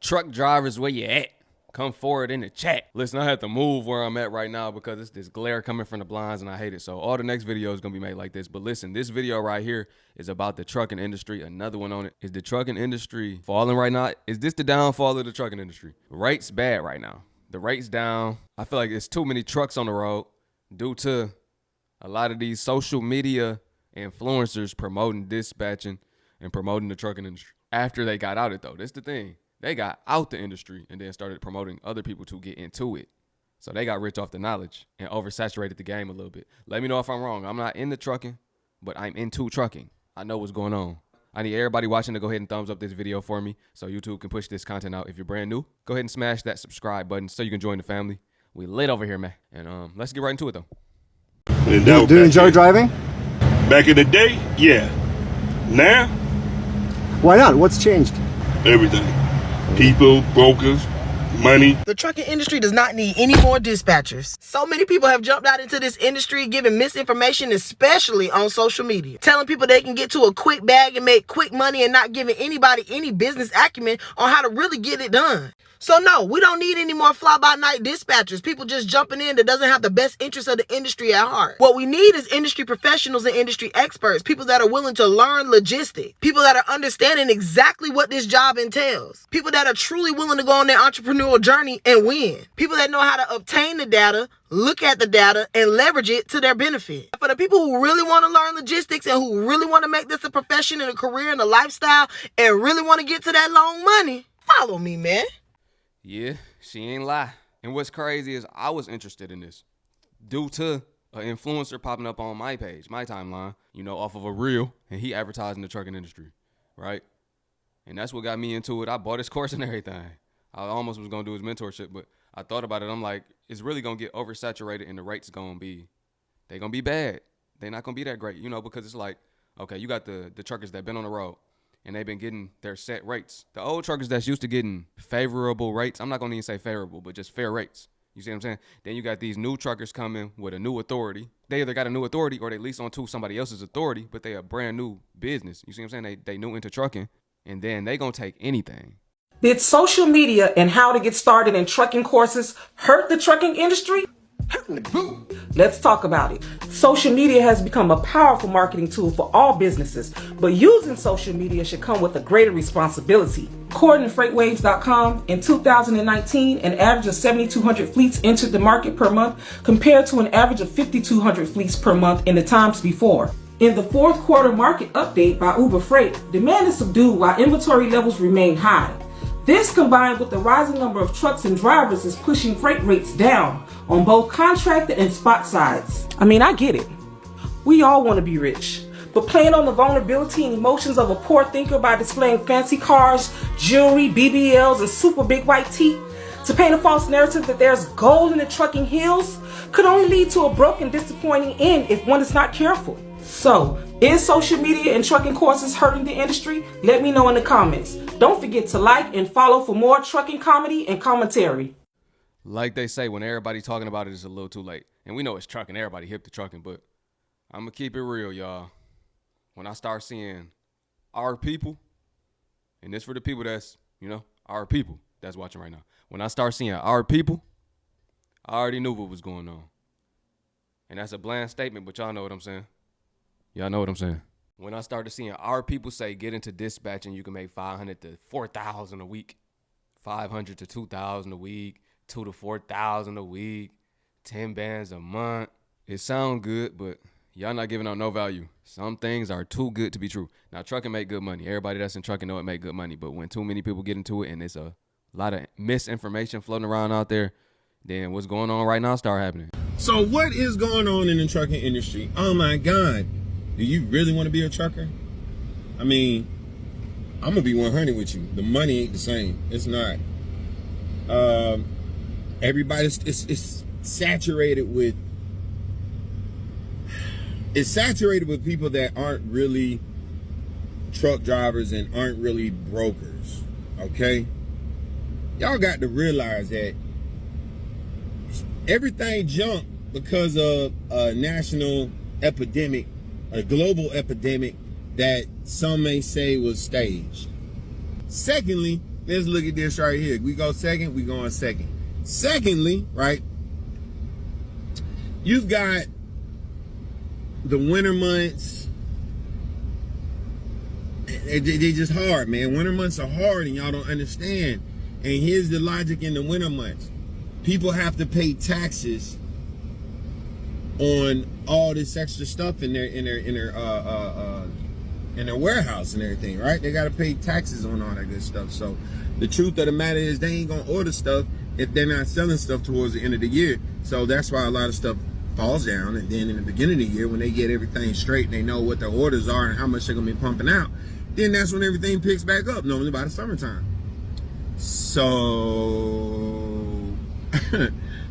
Truck drivers, where you at? Come forward in the chat. Listen, I had to move where I'm at right now because it's this glare coming from the blinds and I hate it. So all the next video is going to be made like this. But listen, this video right here is about the trucking industry. Another one on it. Is the trucking industry falling right now? Is this the downfall of the trucking industry? Rates bad right now. The rates down. I feel like it's too many trucks on the road due to a lot of these social media influencers promoting dispatching and promoting the trucking industry. After they got out it though, that's the thing. They got out the industry and then started promoting other people to get into it. So they got rich off the knowledge and oversaturated the game a little bit. Let me know if I'm wrong. I'm not into trucking, but I'm into trucking. I know what's going on. I need everybody watching to go ahead and thumbs up this video for me so YouTube can push this content out. If you're brand new, go ahead and smash that subscribe button so you can join the family. We lit over here, man. And let's get right into it though. Do you enjoy driving? Back in the day, yeah. Now? Why not? What's changed? Everything. People, brokers, money. The trucking industry does not need any more dispatchers. So many people have jumped out into this industry giving misinformation, especially on social media. Telling people they can get to a quick bag and make quick money and not giving anybody any business acumen on how to really get it done. So no, we don't need any more fly-by-night dispatchers, people just jumping in that doesn't have the best interest of the industry at heart. What we need is industry professionals and industry experts, people that are willing to learn logistics, people that are understanding exactly what this job entails, people that are truly willing to go on their entrepreneurial journey and win, people that know how to obtain the data, look at the data, and leverage it to their benefit. For the people who really want to learn logistics and who really want to make this a profession and a career and a lifestyle and really want to get to that long money, follow me, man. Yeah, she ain't lie. And what's crazy is I was interested in this due to an influencer popping up on my page, my timeline, you know, off of a reel, and he advertising the trucking industry, right? And that's what got me into it. I bought his course and everything. I almost was going to do his mentorship, but I thought about it. I'm like, it's really going to get oversaturated and the rates going to be, they're going to be bad. They're not going to be that great, you know, because it's like, okay, you got the truckers that been on the road. And they've been getting their set rates. The old truckers that's used to getting favorable rates, I'm not going to even say favorable, but just fair rates. You see what I'm saying? Then you got these new truckers coming with a new authority. They either got a new authority or they lease onto somebody else's authority, but they a brand new business. You see what I'm saying? They new into trucking, and then they going to take anything. Did social media and how to get started in trucking courses hurt the trucking industry? Let's talk about it. Social media has become a powerful marketing tool for all businesses, but using social media should come with a greater responsibility. According to FreightWaves.com, in 2019, an average of 7,200 fleets entered the market per month compared to an average of 5,200 fleets per month in the times before. In the fourth quarter market update by Uber Freight, demand is subdued while inventory levels remain high. This combined with the rising number of trucks and drivers is pushing freight rates down on both contracted and spot sides. I mean, I get it. We all want to be rich. But playing on the vulnerability and emotions of a poor thinker by displaying fancy cars, jewelry, BBLs, and super big white teeth to paint a false narrative that there's gold in the trucking hills could only lead to a broken, disappointing end if one is not careful. So, is social media and trucking courses hurting the industry? Let me know in the comments. Don't forget to like and follow for more trucking comedy and commentary. Like they say, when everybody talking about it, it's a little too late. And we know it's trucking. Everybody hip to trucking, but I'm going to keep it real, y'all. When I start seeing our people, and this for the people that's, you know, our people that's watching right now. When I start seeing our people, I already knew what was going on. And that's a bland statement, but y'all know what I'm saying. Y'all know what I'm saying. When I started seeing our people say get into dispatching, you can make 500 to 4,000 a week, 500 to 2,000 a week, 2 to 4,000 a week, 10 bands a month. It sound good, but y'all not giving out no value. Some things are too good to be true. Now, trucking make good money. Everybody that's in trucking know it make good money, but when too many people get into it and it's a lot of misinformation floating around out there, then what's going on right now start happening. So what is going on in the trucking industry? Oh my God. Do you really want to be a trucker? I mean, I'm gonna be 100 with you. The money ain't the same. It's not. Everybody's it's saturated with. It's saturated with people that aren't really truck drivers and aren't really brokers. Okay, y'all got to realize that everything jumped because of a national epidemic. A global epidemic that some may say was staged. Secondly, let's look at this right here. We go second, we going second. Secondly, right, you've got the winter months. They just hard, man. Winter months are hard and y'all don't understand. And here's the logic in the winter months. People have to pay taxes on all this extra stuff in their warehouse and everything, right? They gotta pay taxes on all that good stuff. So the truth of the matter is they ain't gonna order stuff if they're not selling stuff towards the end of the year. So that's why a lot of stuff falls down. And then in the beginning of the year, when they get everything straight and they know what their orders are and how much they're gonna be pumping out, then that's when everything picks back up, normally by the summertime. So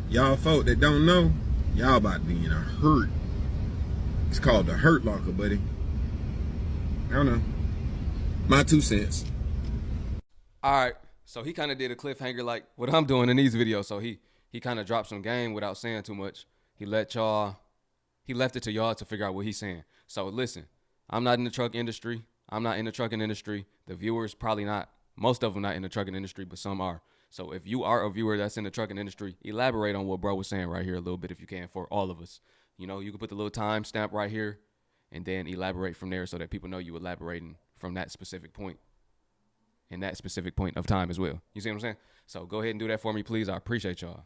y'all folk that don't know, y'all about to be in a hurt. It's called the hurt locker, buddy. I don't know. My 2 cents. All right. So he kind of did a cliffhanger like what I'm doing in these videos. So he kind of dropped some game without saying too much. He left it to y'all to figure out what he's saying. So listen, I'm not in the truck industry. I'm not in the trucking industry. The viewers probably not. Most of them not in the trucking industry, but some are. So if you are a viewer that's in the trucking industry, elaborate on what bro was saying right here a little bit if you can for all of us. You know, you can put the little time stamp right here and then elaborate from there so that people know you elaborating from that specific point in that specific point of time as well. You see what I'm saying? So go ahead and do that for me, please. I appreciate y'all.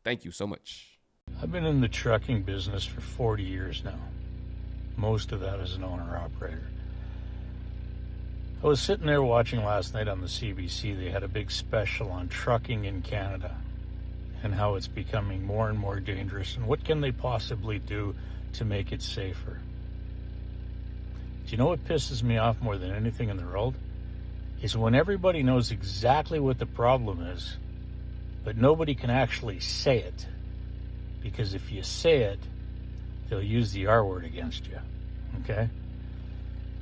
Thank you so much. I've been in the trucking business for 40 years now. Most of that as an owner-operator. I was sitting there watching last night on the CBC. They had a big special on trucking in Canada and how it's becoming more and more dangerous and what can they possibly do to make it safer. Do you know what pisses me off more than anything in the world? Is when everybody knows exactly what the problem is, but nobody can actually say it. Because if you say it, they'll use the R word against you, okay?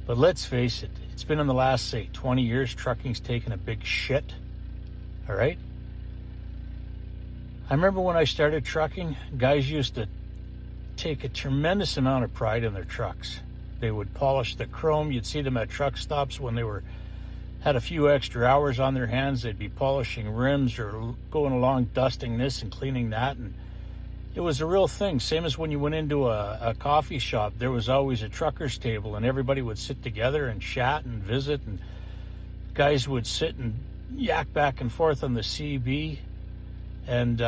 But let's face it, it's been in the last, say, 20 years, trucking's taken a big shit, all right? I remember when I started trucking, guys used to take a tremendous amount of pride in their trucks. They would polish the chrome. You'd see them at truck stops when they had a few extra hours on their hands. They'd be polishing rims or going along dusting this and cleaning that, and it was a real thing. Same as when you went into a coffee shop, there was always a trucker's table and everybody would sit together and chat and visit, and guys would sit and yak back and forth on the CB, and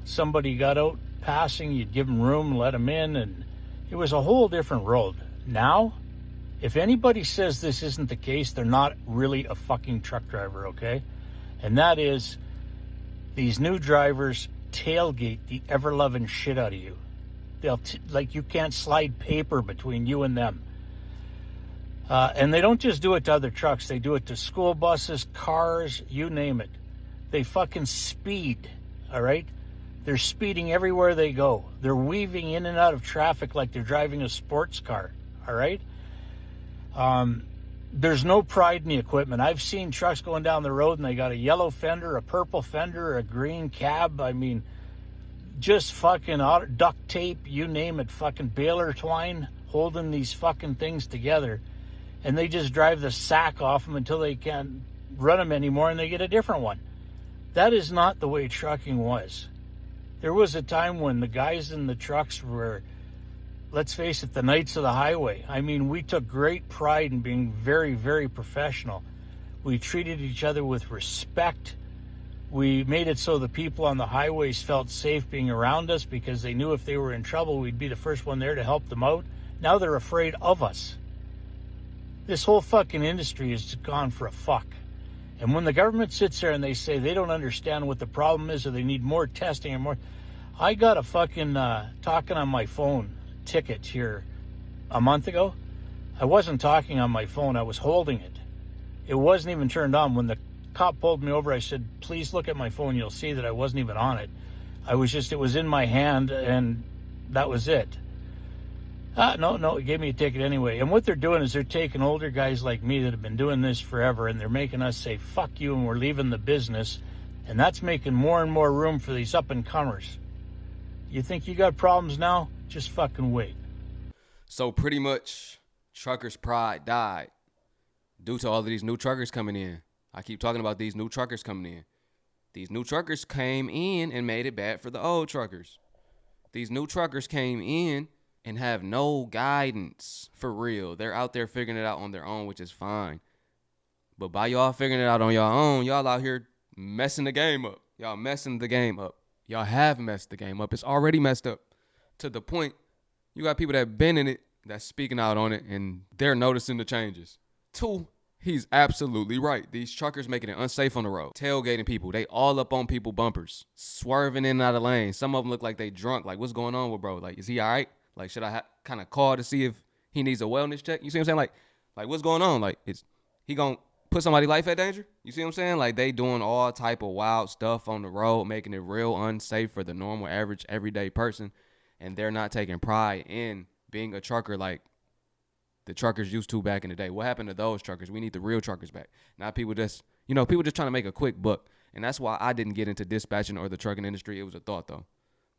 somebody got out passing, you'd give them room, let them in, and it was a whole different world. Now, if anybody says this isn't the case, they're not really a fucking truck driver, okay? And that is, these new drivers tailgate the ever-loving shit out of you. They'll like, you can't slide paper between you and them. And they don't just do it to other trucks. They do it to school buses, cars, you name it. They fucking speed, all right? They're speeding everywhere they go. They're weaving in and out of traffic like they're driving a sports car, all right? There's no pride in the equipment. I've seen trucks going down the road and they got a yellow fender, a purple fender, a green cab. I mean, just fucking duct tape, you name it, fucking baler twine holding these fucking things together. And they just drive the sack off them until they can't run them anymore and they get a different one. That is not the way trucking was. There was a time when the guys in the trucks were, let's face it, the knights of the highway. I mean, we took great pride in being very, very professional. We treated each other with respect. We made it so the people on the highways felt safe being around us because they knew if they were in trouble, we'd be the first one there to help them out. Now they're afraid of us. This whole fucking industry has gone for a fuck. And when the government sits there and they say they don't understand what the problem is or they need more testing or more, I got a fucking talking on my phone ticket here a month ago. I wasn't talking on my phone, I was holding it. It wasn't even turned on. When the cop pulled me over, I said, please look at my phone, you'll see that I wasn't even on it. I was just, it was in my hand and that was it. No, it gave me a ticket anyway. And what they're doing is they're taking older guys like me that have been doing this forever and they're making us say, fuck you, and we're leaving the business. And that's making more and more room for these up-and-comers. You think you got problems now? Just fucking wait. So pretty much truckers' pride died due to all of these new truckers coming in. I keep talking about these new truckers coming in. These new truckers came in and made it bad for the old truckers. These new truckers came in and have no guidance for real. They're out there figuring it out on their own, which is fine. But by y'all figuring it out on your own, y'all out here messing the game up. Y'all messing the game up. Y'all have messed the game up. It's already messed up to the point you got people that been in it that's speaking out on it and they're noticing the changes. 2, he's absolutely right. These truckers making it unsafe on the road. Tailgating people. They all up on people bumpers. Swerving in and out of lanes. Some of them look like they drunk. Like, what's going on with bro? Like, is he all right? Like, should I kind of call to see if he needs a wellness check? You see what I'm saying? Like what's going on? Like, is he going to put somebody's life at danger? You see what I'm saying? Like, they doing all type of wild stuff on the road, making it real unsafe for the normal, average, everyday person. And they're not taking pride in being a trucker like the truckers used to back in the day. What happened to those truckers? We need the real truckers back. Not people just, people just trying to make a quick buck. And that's why I didn't get into dispatching or the trucking industry. It was a thought, though.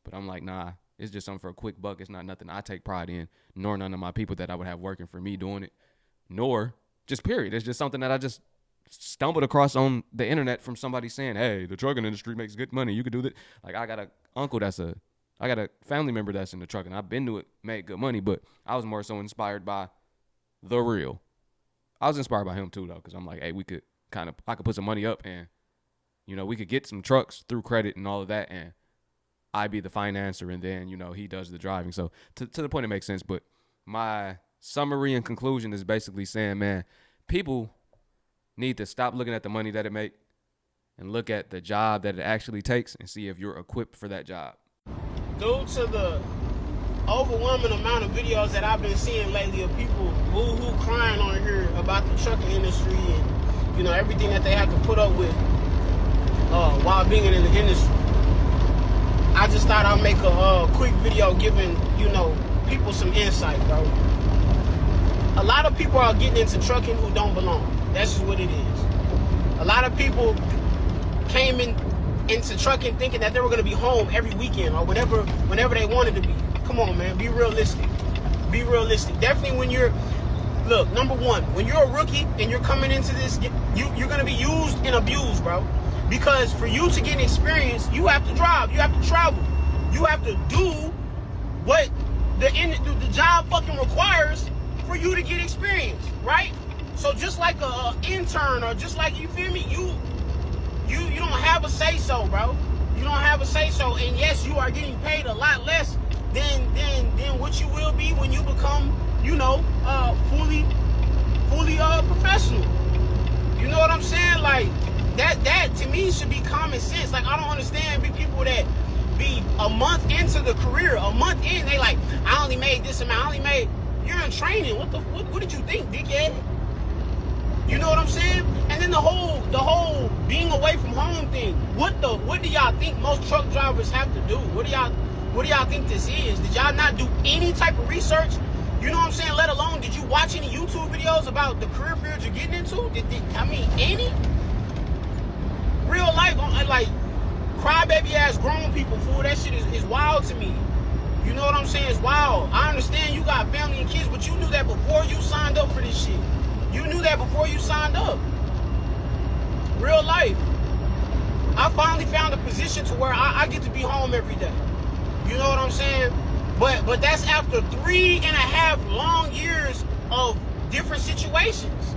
But I'm like, nah, it's just something for a quick buck. It's not nothing I take pride in, nor none of my people that I would have working for me doing it, nor just period. It's just something that I just stumbled across on the internet from somebody saying, hey, the trucking industry makes good money. You could do that. Like, I got a family member that's in the trucking. I've been to it, made good money, but I was more so inspired by the real. I was inspired by him too, though, because I'm like, hey, I could put some money up and, we could get some trucks through credit and all of that, and I be the financer, and then, he does the driving. So to the point, it makes sense. But my summary and conclusion is basically saying, man, people need to stop looking at the money that it make and look at the job that it actually takes and see if you're equipped for that job. Due to the overwhelming amount of videos that I've been seeing lately of people boo-hoo crying on here about the trucking industry and, everything that they have to put up with while being in the industry, I just thought I'd make a quick video giving, people some insight, bro. A lot of people are getting into trucking who don't belong. That's just what it is. A lot of people came into trucking thinking that they were going to be home every weekend or whenever they wanted to be. Come on, man. Be realistic. Be realistic. Definitely when look, number one, when you're a rookie and you're coming into this, you're going to be used and abused, bro. Because for you to get experience, you have to drive. You have to travel. You have to do what the job fucking requires for you to get experience, right? So just like a intern or just like, you feel me, you don't have a say-so, bro. You don't have a say-so, and yes, you are getting paid a lot less than what you will be when you become, fully professional. You know what I'm saying? Like, that to me should be common sense. Like, I don't understand people that be a month into the career, a month in, they like, I only made this amount, you're in training. What did you think, dickhead? You know what I'm saying? And then the whole being away from home thing. What do y'all think most truck drivers have to do? What do y'all think this is? Did y'all not do any type of research? You know what I'm saying? Let alone, did you watch any YouTube videos about the career fields you're getting into? Any? Real life, like, crybaby ass grown people, fool. That shit is wild to me. You know what I'm saying? It's wild. I understand you got family and kids, but you knew that before you signed up for this shit. You knew that before you signed up. Real life. I finally found a position to where I get to be home every day. You know what I'm saying? But that's after 3.5 long years of different situations.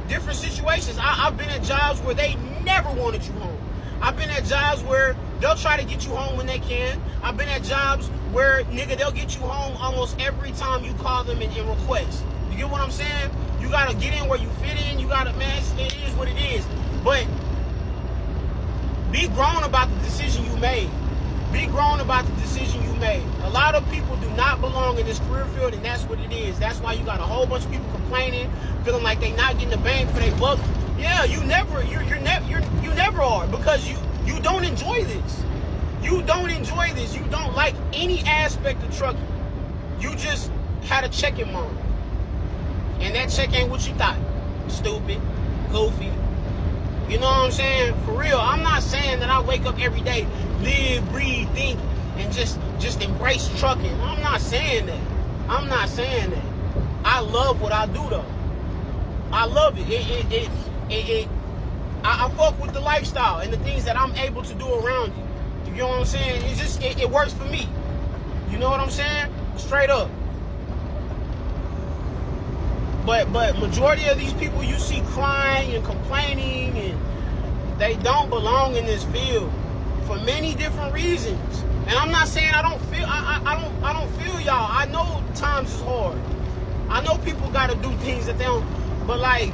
I've been at jobs where they never wanted you home. I've been at jobs where they'll try to get you home when they can. I've been at jobs where, nigga, they'll get you home almost every time you call them and request. You get what I'm saying? You gotta get in where you fit in. You gotta, man, it is what it is. But be grown about the decision you made. Be grown about the decision you made. A lot of people do not belong in this career field, and that's what it is. That's why you got a whole bunch of people complaining, feeling like they not getting the bang for their buck. Yeah, you never are, because you don't enjoy this. You don't enjoy this. You don't like any aspect of trucking. You just had a check-in moment. And that check ain't what you thought. Stupid, goofy. You know what I'm saying? For real, I'm not saying that I wake up every day, live, breathe, think, and just embrace trucking. I'm not saying that. I love what I do, though. I love it. I fuck with the lifestyle and the things that I'm able to do around it. You know what I'm saying? It's just, it works for me. You know what I'm saying? Straight up. But majority of these people you see crying and complaining, and they don't belong in this field for many different reasons. And I'm not saying I don't feel I don't feel y'all. I know times is hard. I know people gotta do things that they don't, but like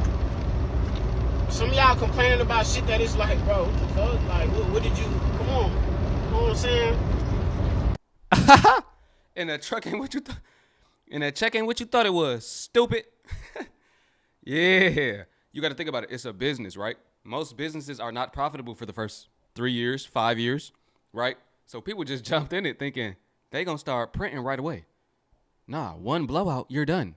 some of y'all complaining about shit that is like, bro, what the fuck? Like what did you, come on. You know what I'm saying? And that truck ain't what you thought. And that check ain't what you thought it was. Stupid. Yeah. You got to think about it. It's a business, right? Most businesses are not profitable for the first 3 years, 5 years, right? So people just jumped in it thinking they going to start printing right away. Nah, one blowout, you're done.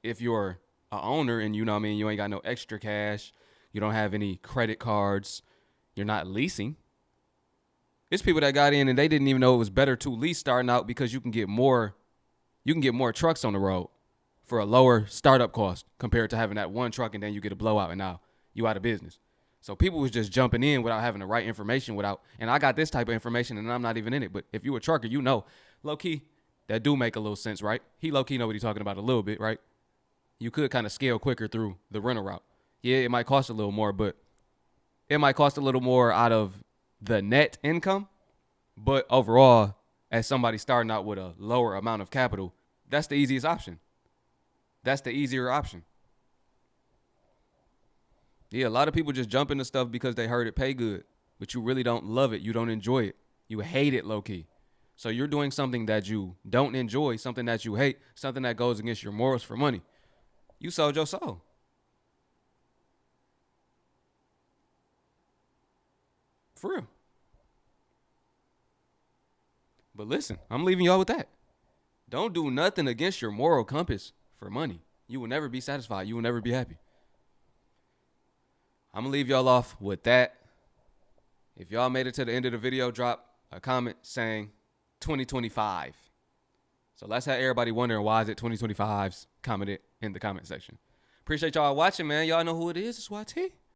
If you're a owner and you know what I mean, you ain't got no extra cash, you don't have any credit cards, you're not leasing. It's people that got in and they didn't even know it was better to lease starting out because you can get more trucks on the road for a lower startup cost compared to having that one truck and then you get a blowout and now you out of business. So people was just jumping in without having the right information, and I got this type of information and I'm not even in it. But if you a trucker, you know, low key, that do make a little sense, right? He low key know what he's talking about a little bit, right? You could kind of scale quicker through the rental route. Yeah, it might cost a little more, but it might cost a little more out of the net income. But overall, as somebody starting out with a lower amount of capital, that's the easiest option. That's the easier option. Yeah, a lot of people just jump into stuff because they heard it pay good, but you really don't love it. You don't enjoy it. You hate it low key. So you're doing something that you don't enjoy, something that you hate, something that goes against your morals for money. You sold your soul. For real. But listen, I'm leaving y'all with that. Don't do nothing against your moral compass for money. You will never be satisfied. You will never be happy. I'm going to leave y'all off with that. If y'all made it to the end of the video, drop a comment saying 2025. So let's have everybody wondering why is it 2025's. Comment it in the comment section. Appreciate y'all watching, man. Y'all know who it is. It's YT.